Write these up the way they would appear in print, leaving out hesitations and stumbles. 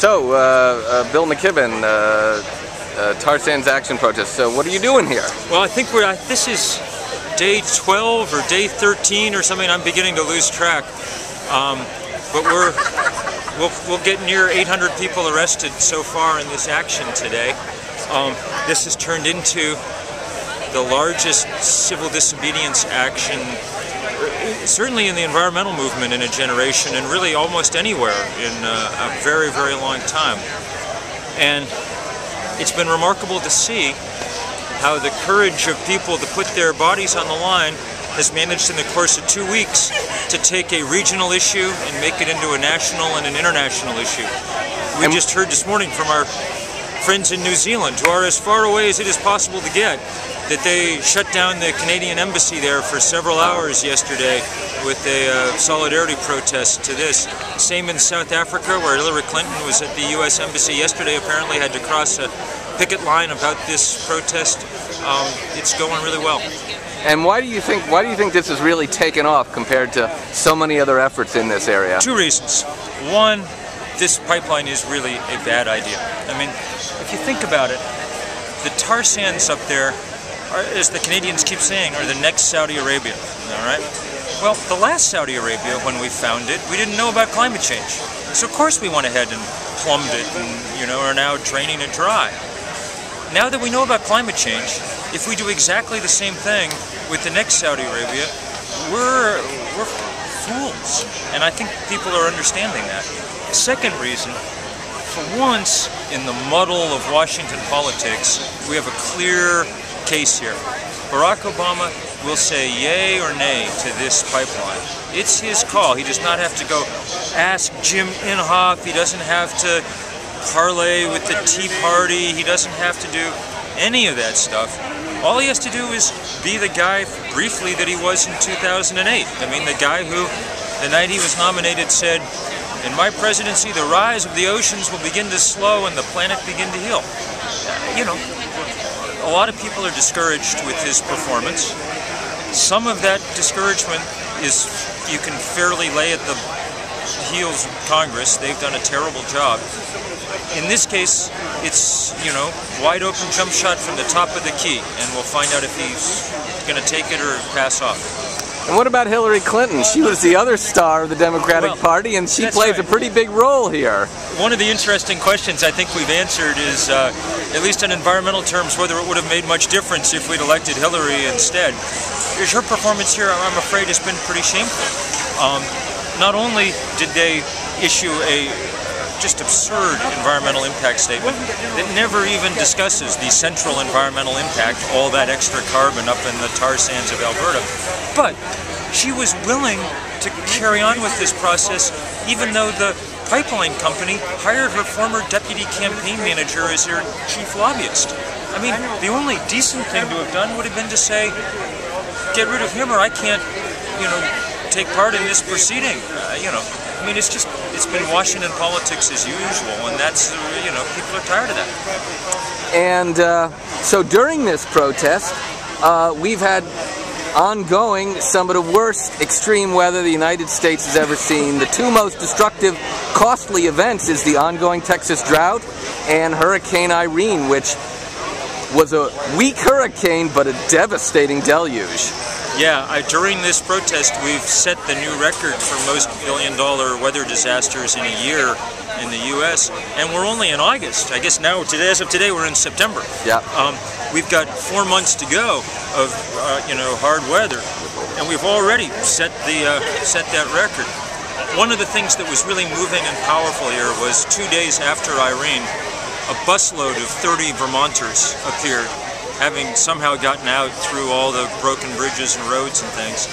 So, Bill McKibben, tar sands action protest. So, what are you doing here? Well, I think this is day 12 or day 13 or something. I'm beginning to lose track. But we'll get near 800 people arrested so far in this action today. This has turned into the largest civil disobedience action, certainly in the environmental movement, in a generation, and really almost anywhere in a very, very long time. And it's been remarkable to see how the courage of people to put their bodies on the line has managed in the course of 2 weeks to take a regional issue and make it into a national and an international issue. We just heard this morning from our friends in New Zealand, who are as far away as it is possible to get, that they shut down the Canadian embassy there for several hours yesterday with a solidarity protest to this. Same in South Africa, where Hillary Clinton was at the U.S. embassy yesterday, apparently had to cross a picket line about this protest. It's going really well. And why do you think this has really taken off compared to so many other efforts in this area? 2 reasons. One, this pipeline is really a bad idea. I mean, if you think about it, the tar sands up there, as the Canadians keep saying, are the next Saudi Arabia. All right? Well, the last Saudi Arabia, when we found it, we didn't know about climate change. So of course we went ahead and plumbed it and, are now draining it dry. Now that we know about climate change, if we do exactly the same thing with the next Saudi Arabia, we're fools. And I think people are understanding that. The second reason, for once in the muddle of Washington politics, we have a clear case here. Barack Obama will say yay or nay to this pipeline. It's his call. He does not have to go ask Jim Inhofe. He doesn't have to parlay with the Tea Party. He doesn't have to do any of that stuff. All he has to do is be the guy, briefly, that he was in 2008. I mean, the guy who, the night he was nominated, said, "In my presidency, the rise of the oceans will begin to slow and the planet begin to heal." A lot of people are discouraged with his performance. Some of that discouragement is, you can fairly lay at the heels of Congress. They've done a terrible job. In this case, it's, wide open jump shot from the top of the key, and we'll find out if he's going to take it or pass off. And what about Hillary Clinton? She was the other star of the Democratic Party, and she plays a pretty big role here. One of the interesting questions I think we've answered is, at least in environmental terms, whether it would have made much difference if we'd elected Hillary instead. Her performance here, I'm afraid, has been pretty shameful. Not only did they issue a just absurd environmental impact statement that never even discusses the central environmental impact, all that extra carbon up in the tar sands of Alberta, but she was willing to carry on with this process even though the pipeline company hired her former deputy campaign manager as their chief lobbyist. I mean, the only decent thing to have done would have been to say, get rid of him or I can't, take part in this proceeding. I mean, it's been Washington politics as usual, and that's, people are tired of that. And so during this protest, we've had ongoing some of the worst extreme weather the United States has ever seen. The two most destructive, costly events is the ongoing Texas drought and Hurricane Irene, which was a weak hurricane, but a devastating deluge. Yeah, during this protest, we've set the new record for most billion-dollar weather disasters in a year in the U.S., and we're only in August. I guess now, as of today, we're in September. Yeah. We've got 4 months to go of, hard weather, and we've already set that record. One of the things that was really moving and powerful here was 2 days after Irene, a busload of 30 Vermonters appeared, having somehow gotten out through all the broken bridges and roads and things.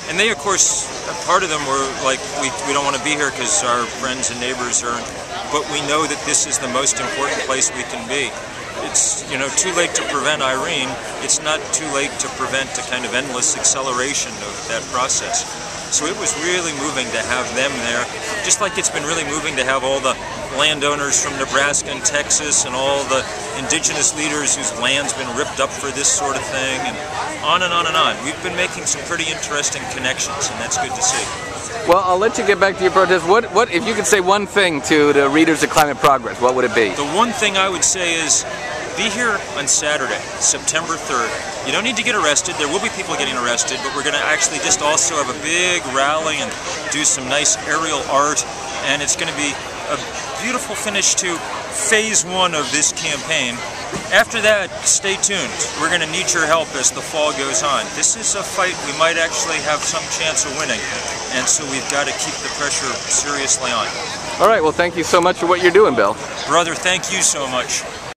And they, of course, part of them were like, we don't want to be here because our friends and neighbors aren't, but we know that this is the most important place we can be. It's, too late to prevent Irene. It's not too late to prevent the kind of endless acceleration of that process. So it was really moving to have them there, just like it's been really moving to have all the landowners from Nebraska and Texas and all the indigenous leaders whose land's been ripped up for this sort of thing, and on and on and on. We've been making some pretty interesting connections, and that's good to see. Well, I'll let you get back to your protest. What if you could say one thing to the readers of Climate Progress, what would it be? The one thing I would say is be here on Saturday, September 3rd. You don't need to get arrested. There will be people getting arrested, but we're going to actually just also have a big rally and do some nice aerial art, and it's going to be a beautiful finish to phase 1 of this campaign. After that, stay tuned. We're going to need your help as the fall goes on. This is a fight we might actually have some chance of winning, and so we've got to keep the pressure seriously on. All right, well, thank you so much for what you're doing, Bill. Brother, thank you so much.